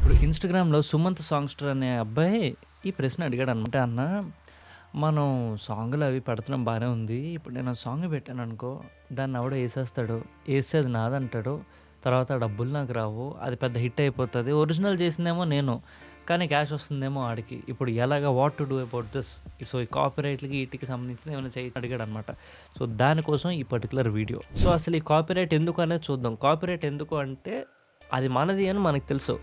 ఇప్పుడు ఇన్‌స్టాగ్రామ్‌లో 'సుమంత్ సాంగ్స్టర్' అనే అబ్బాయి ఈ ప్రశ్న అడిగాడనమాట. "అన్న, మనం సాంగులవి పెడుతున్నాం బానే ఉంది. ఇప్పుడు నేను ఆ సాంగ్ పెట్టాననుకో, దాన్నెవడో యేసేస్తాడు. యేస్తే అది నాదంటాడు. తర్వాత ఆ డబ్బులు నాకు రావు. అది పెద్ద హిట్ అయిపోతది. ఒరిజినల్ చేసిందేమో నేను. కానీ క్యాష్ వస్తుందేమో ఆడికి. ఇప్పుడు ఎలాగా? What to do about this?" So, ఈ కాపీరైట్‌లకి ఈటికి సంబంధించింది ఏమైనా అడిగాడనమాట. సో, దానికోసం ఈ పర్టిక్యులర్ వీడియో. సో, అసలు ఈ కాపీరైట్ ఎందుకు అనేది చూద్దాం. కాపీరైట్ ఎందుకు అంటే, అది మనది అని మనకు తెలుసు.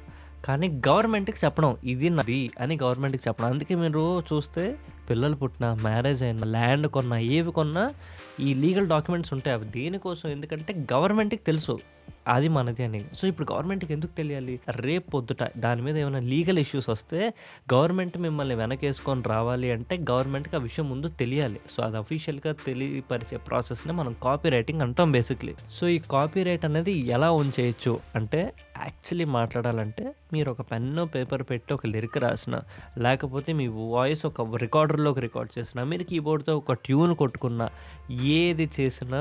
కానీ గవర్నమెంట్‌కి చెప్పడం. ఇది నాది అని గవర్నమెంట్‌కి చెప్పడం. అందుకే మీరు చూస్తే పిల్లలు పుట్టినా, మ్యారేజ్ అయినా, ల్యాండ్ కొన్నా, ఏవి కొన్నా ఈ లీగల్ డాక్యుమెంట్స్ ఉంటాయి. అవి దేనికోసం? ఎందుకంటే గవర్నమెంట్‌కి తెలుసు అది మనది అని. సో, ఇప్పుడు గవర్నమెంట్‌కి ఎందుకు తెలియాలి? రేపు పొద్దుట దాని మీద ఏమైనా లీగల్ ఇష్యూస్ వస్తే గవర్నమెంట్ మిమ్మల్ని వెనకేసుకొని రావాలి అంటే గవర్నమెంట్‌కి ఆ విషయం ముందు తెలియాలి. సో, అది అఫీషియల్‌గా తెలియపరిచే ప్రాసెస్‌నే మనం కాపీ రైటింగ్ అంటాం బేసిక్‌లీ. సో, ఈ కాపీ రైట్ అనేది ఎలా ఉంచేయొచ్చు అంటే, యాక్చువల్లీ మాట్లాడాలంటే మీరు ఒక పెన్ను, పేపర్ పెట్టి ఒక లిరిక్ రాసినా, లేకపోతే మీ వాయిస్ ఒక రికార్డర్‌లోకి రికార్డ్ చేసినా, మీరు కీబోర్డ్‌తో ఒక ట్యూన్ కొట్టుకున్నా, ఏది చేసినా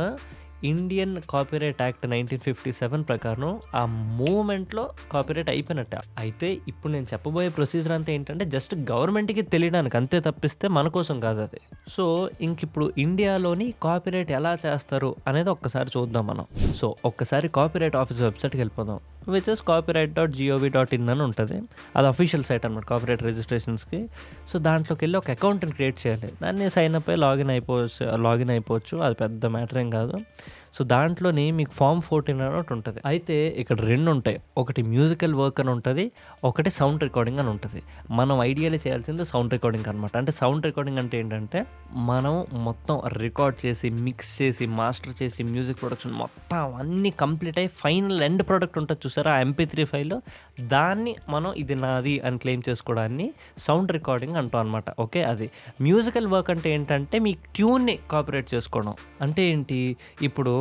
ఇండియన్ కాపీరైట్ యాక్ట్ 1957 ప్రకారం ఆ మూవ్‌మెంట్‌లో కాపీరైట్ అయిపోయినట్టే. అయితే ఇప్పుడు నేను చెప్పబోయే ప్రొసీజర్ అంతా ఏంటంటే జస్ట్ గవర్నమెంట్‌కి తెలియడానికి అంతే తప్పిస్తే మన కోసం కాదది. సో, ఇంకిప్పుడు ఇండియాలోని కాపీరైట్ ఎలా చేస్తారు అనేది ఒక్కసారి చూద్దాం మనం. సో, ఒక్కసారి కాపీరైట్ ఆఫీస్ వెబ్‌సైట్‌కెళ్ళిపోదాం. విచ్ ఇస్ copyright.gov.in అని ఉంటది. అది అఫీషియల్ సైట్ అనమాట కాపీరైట్ రిజిస్ట్రేషన్స్‌కి. సో, దాంట్లోకెళ్ళి ఒక అకౌంట్‌ని క్రియేట్ చేయాలి. దాన్ని సైన్ అప్ అయ్యి లాగిన్ అయిపోవచ్చు. అది పెద్ద మ్యాటర్ ఏం కాదు. సో, దాంట్లోని మీకు ఫార్మ్ 14 అని ఒకటి ఉంటది. అయితే ఇక్కడ 2 ఉంటాయి. ఒకటి మ్యూజికల్ వర్క్ అని ఉంటది. ఒకటి సౌండ్ రికార్డింగ్ అని ఉంటది. మనం ఐడియల్లీ చేయాల్సింది సౌండ్ రికార్డింగ్ అనమాట. అంటే సౌండ్ రికార్డింగ్ అంటే ఏంటంటే, మనం మొత్తం రికార్డ్ చేసి, మిక్స్ చేసి, మాస్టర్ చేసి, మ్యూజిక్ ప్రొడక్షన్ మొత్తం అన్నీ కంప్లీట్ అయ్యి ఫైనల్ ఎండ్ ప్రొడక్ట్ ఉంటది చూసారా? ఆ MP3 ఫైల్, దాన్ని మనం ఇది నాది అని క్లెయిమ్ చేసుకోవడాన్ని సౌండ్ రికార్డింగ్ అంటాం అనమాట. ఓకే, అది. మ్యూజికల్ వర్క్ అంటే ఏంటంటే, మీ ట్యూన్‌ని కాపీరైట్ చేసుకోవడం. అంటే ఏంటి? ఇప్పుడు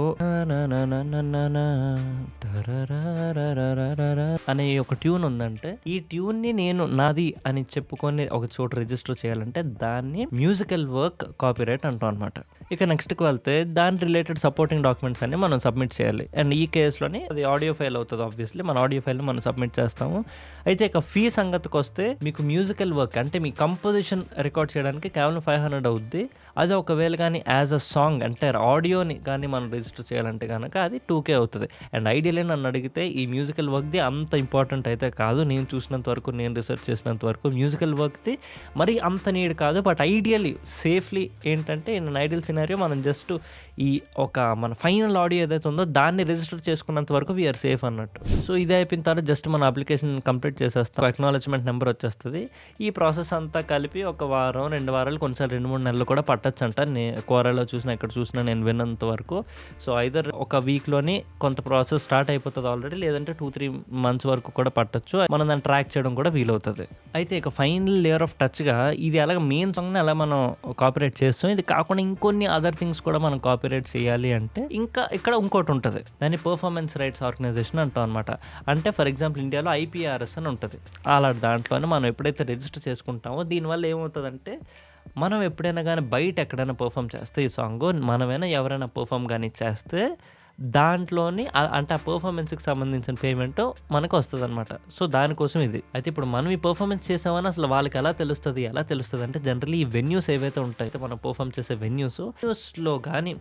అనే ఒక ట్యూన్ ఉందంటే, ఈ ట్యూన్ని నేను నాది అని చెప్పుకొని ఒక చోట రిజిస్టర్ చేయాలంటే దాన్ని మ్యూజికల్ వర్క్ కాపీరైట్ అంటాం అనమాట. ఇక నెక్స్ట్‌కి వెళ్తే దాని రిలేటెడ్ సపోర్టింగ్ డాక్యుమెంట్స్ అన్ని మనం సబ్మిట్ చేయాలి. అండ్ ఈ కేసులోని అది ఆడియో ఫైల్ అవుతుంది ఆబ్వియస్లీ. మన ఆడియో ఫైల్‌ని మనం సబ్మిట్ చేస్తాము. అయితే ఇక ఫీ సంగతికొస్తే, మీకు మ్యూజికల్ వర్క్ అంటే మీ కంపోజిషన్ రికార్డ్ చేయడానికి కేవలం 500 అవుద్ది. అదే ఒకవేళ కానీ యాజ్ అ సాంగ్ అంటే ఆడియోని కానీ మనం రిజిస్టర్ చేయాలంటే కనుక అది 2K అవుతది. అండ్ ఐడియల్లీ నన్ను అడిగితే ఈ మ్యూజికల్ వర్క్‌ది అంత ఇంపార్టెంట్ అయితే కాదు. నేను చూసినంత వరకు, నేను రిసర్చ్ చేసినంత వరకు మ్యూజికల్ వర్క్‌ది మరి అంత నీడ్ కాదు. బట్ ఐడియల్లీ సేఫ్‌లీ ఏంటంటే, ఇన్ అన్ ఐడియల్ సినారియో మనం జస్ట్ ఈ ఒక మన ఫైనల్ ఆడియో ఏదైతే ఉందో దాన్ని రిజిస్టర్ చేసుకున్నంత వరకు వీఆర్ సేఫ్ అన్నట్టు. సో, ఇది అయిపోయిన తర్వాత జస్ట్ మన అప్లికేషన్ కంప్లీట్ చేసేస్తాం. అక్నాలెడ్జ్‌మెంట్ నెంబర్ వచ్చేస్తది. ఈ ప్రాసెస్ అంతా కలిపి ఒక వారం, 2 వారాలు, కొన్నిసార్లు 2, 3 నెలలు కూడా పట్టొచ్చంట. క్వోరాలో చూసినా, ఎక్కడ చూసినా నేను విన్నంత వరకు. సో, ఐదర్ ఒక వీక్‌లోని కొంత ప్రాసెస్ స్టార్ట్ అయిపోతది ఆల్రెడీ, లేదంటే 2, 3 మంత్స్ వరకు కూడా పట్టొచ్చు. మనం దాన్ని ట్రాక్ చేయడం కూడా వీలవుతది. అయితే ఇక ఫైనల్ లేయర్ ఆఫ్ టచ్‌గా ఇది ఎలాగ మెయిన్ సాంగ్‌ని ఎలా మనం కాపీరైట్ చేస్తాం, ఇది కాకుండా ఇంకొన్ని అదర్ థింగ్స్ కూడా మనం కాపీరైట్ చేయాలి అంటే, ఇంకా ఇక్కడ ఇంకోటి ఉంటది. దాన్ని పర్ఫార్మెన్స్ రైట్స్ ఆర్గనైజేషన్ అంటాం అనమాట. అంటే ఫర్ ఎగ్జాంపుల్ ఇండియాలో IPRS అని ఉంటది. అలాంటి దాంట్లోనే మనం ఎప్పుడైతే రిజిస్టర్ చేసుకుంటామో, దీనివల్ల ఏమవుతదంటే, మనం ఎప్పుడైనా గానీ బయట ఎక్కడైనా పెర్ఫార్మ్ చేస్తే ఈ సాంగు, మనమైనా ఎవరైనా పెర్ఫార్మ్ గానీ చేస్తే దాంట్లోని అంటే ఆ పెర్ఫార్మెన్స్‌కి సంబంధించిన పేమెంట్ మనకు వస్తదనమాట. సో, దానికోసం ఇది. అయితే ఇప్పుడు మనం ఈ పెర్ఫార్మెన్స్ చేసామని అసలు వాళ్ళకి ఎలా తెలుస్తది? ఎలా తెలుస్తదంటే, జనరల్లీ ఈ వెన్యూస్ ఏవైతే ఉంటాయో, మనం పెర్ఫార్మ్ చేసే వెన్యూస్‌లో గానీ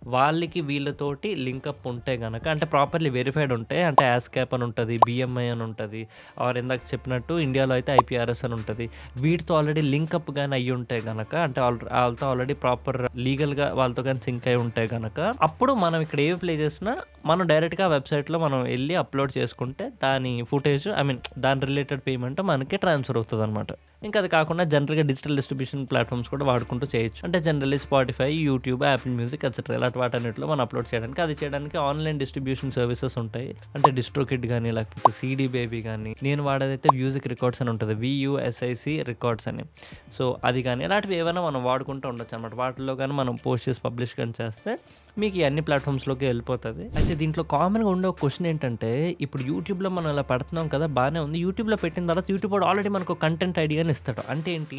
వాళ్ళకి వీళ్ళతోటి లింకప్ ఉంటే గనక, అంటే ప్రాపర్‌లీ వెరిఫైడ్ ఉంటే, అంటే యాస్‌కాప్ అని ఉంటది, BMI అని ఉంటది, ఆర్ ఇందాక చెప్పినట్టు ఇండియాలో అయితే IPRS అని ఉంటది. వీటితో ఆల్రెడీ లింకప్ గాని అయ్యి ఉంటే గనక, అంటే ఆళ్ళతో ఆల్రెడీ ప్రాపర్ లీగల్‌గా వాళ్ళతో గాని సింక్ అయ్యి ఉంటే గనక, అప్పుడు మనం ఇక్కడ ఏవి ప్లే చేసినా మనం డైరెక్ట్‌గా వెబ్‌సైట్‌లో మనం ఎళ్లి అప్‌లోడ్ చేసుకుంటే దాని ఫుటేజ్, దాని రిలేటెడ్ పేమెంట్ మనకి ట్రాన్స్‌ఫర్ అవుతదనమాట. ఇంకా అది కాకుండా జనరల్‌గా డిజిటల్ డిస్ట్రిబ్యూషన్ ప్లాట్‌ఫామ్స్ కూడా వాడుకుంటూ చేయొచ్చు. అంటే generally Spotify, YouTube, Apple music etcetera ఇలాంటి వాటన్నిటిలో మనం అప్‌లోడ్ చేయడానికి, అది చేయడానికి ఆన్‌లైన్ డిస్ట్రిబ్యూషన్ సర్వీసెస్ ఉంటాయి. అంటే డిస్ట్రోకిడ్ గానీ, లేకపోతే CD బేబీ గానీ, నేను వాడేదైతే మ్యూజిక్ రికార్డ్స్ అని ఉంటది. VUSIC రికార్డ్స్ అని. సో, అది గానీ ఇలాంటివి ఏవైనా మనం వాడుకుంటూ ఉండొచ్చనమాట. వాటిల్లో గానీ మనం పోస్ట్ చేసి పబ్లిష్ గానీ చేస్తే మీకు ఈ అన్ని ప్లాట్‌ఫామ్స్‌లోకి వెళ్ళిపోతది. అయితే దీంట్లో కామన్‌గా ఉండే ఒక క్వెషన్ ఏంటంటే, ఇప్పుడు యూట్యూబ్‌లో మనం ఇలా పెడుతున్నాం కదా, బానే ఉంది. యూట్యూబ్‌లో పెట్టిన తర్వాత యూట్యూబ్ వాడు ఆల్రెడీ మనకు కంటెంట్ ఐడి అని ఇస్తాడు. అంటే ఏంటి?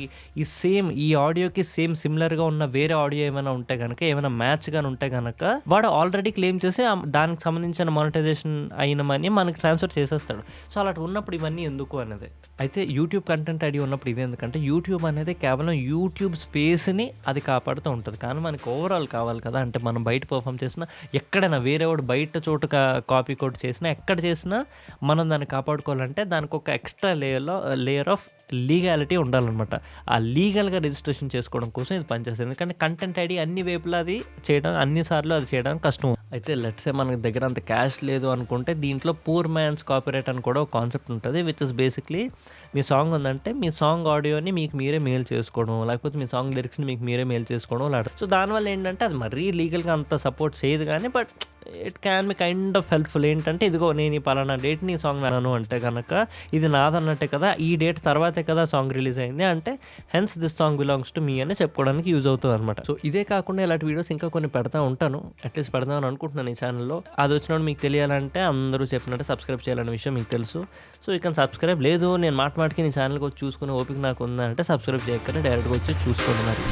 ఈ ఆడియోకి సిమిలర్‌గా ఉన్న వేరే ఆడియో ఏమైనా ఉంటే గనక, ఏమైనా మ్యాచ్ గాని ఉంటే అంటే గనక వాడు ఆల్రెడీ క్లెయిమ్ చేసి దానికి సంబంధించిన మానిటైజేషన్ అయిన మనీ మనకి ట్రాన్స్ఫర్ చేసేస్తాడు. సో అలా ఉన్నప్పుడు ఇవన్నీ ఎందుకు అనేది. అయితే యూట్యూబ్ కంటెంట్ ఐడి ఉన్నప్పుడు ఇది ఎందుకంటే యూట్యూబ్ అనేది కేవలం యూట్యూబ్ స్పేస్ని అది కాపాడుతూ ఉంటుంది. కానీ మనకి ఓవరాల్ కావాలి కదా, అంటే మనం బయట పర్ఫామ్ చేసినా ఎక్కడైనా వేరే వాడు బయట చోటు కాపీ కోడ్ చేసినా ఎక్కడ చేసినా మనం దాన్ని కాపాడుకోవాలంటే దానికి ఒక ఎక్స్ట్రా లేయర్ ఆఫ్ లీగాలిటీ ఉండాలన్నమాట. ఆ లీగల్గా రిజిస్ట్రేషన్ చేసుకోవడం కోసం ఇది పనిచేస్తుంది. ఎందుకంటే కంటెంట్ ఐడి అన్ని వైపులా అది చేయడం అన్నిసార్లు అది చేయడానికి కష్టం. అయితే లెట్సే మన దగ్గర అంత క్యాష్ లేదు అనుకుంటే దీంట్లో పూర్ మ్యాన్స్ కాపీరైట్ అని కూడా ఒక కాన్సెప్ట్ ఉంటుంది. Which is basically me song ఉందంటే మీ సాంగ్ ఆడియోని మీకు మీరే మెయిల్ చేసుకోవడం, లేకపోతే మీ సాంగ్ లిరిక్స్ని మీకు మీరే మెయిల్ చేసుకోవడం లాంటి. సో దానివల్ల ఏంటంటే అది మరీ లీగల్గా అంత సపోర్ట్ చేయదు కానీ but it can be kind of helpful. ఏంటంటే ఇదిగో నేను ఈ పలానా డేట్ నీ సాంగ్ విన్నాను అంటే కనుక ఇది నాదన్నట్టే కదా, ఈ డేట్ తర్వాతే కదా సాంగ్ రిలీజ్ అయింది అంటే hence this song belongs to me అని చెప్పుకోవడానికి యూజ్ అవుతుంది అనమాట. సో ఇదే కాకుండా ఇలాంటి వీడియోస్ ఇంకా కొన్ని పెడతా ఉంటాను, అట్లీస్ట్ పెడదామని అనుకుంటున్నాను ఈ ఛానల్లో. అది వచ్చినప్పుడు మీకు తెలియాలంటే అందరూ చెప్పినట్టే సబ్స్క్రైబ్ చేయాలనే విషయం మీకు తెలుసు. సో ఇక సబ్స్క్రైబ్ లేదు నేను మాటికి నీ ఛానల్కి వచ్చి చూసుకునే ఓపిక నాకు ఉందంటే సబ్స్క్రైబ్ చేయకుండా డైరెక్ట్గా వచ్చి చూసుకుంటున్నారు.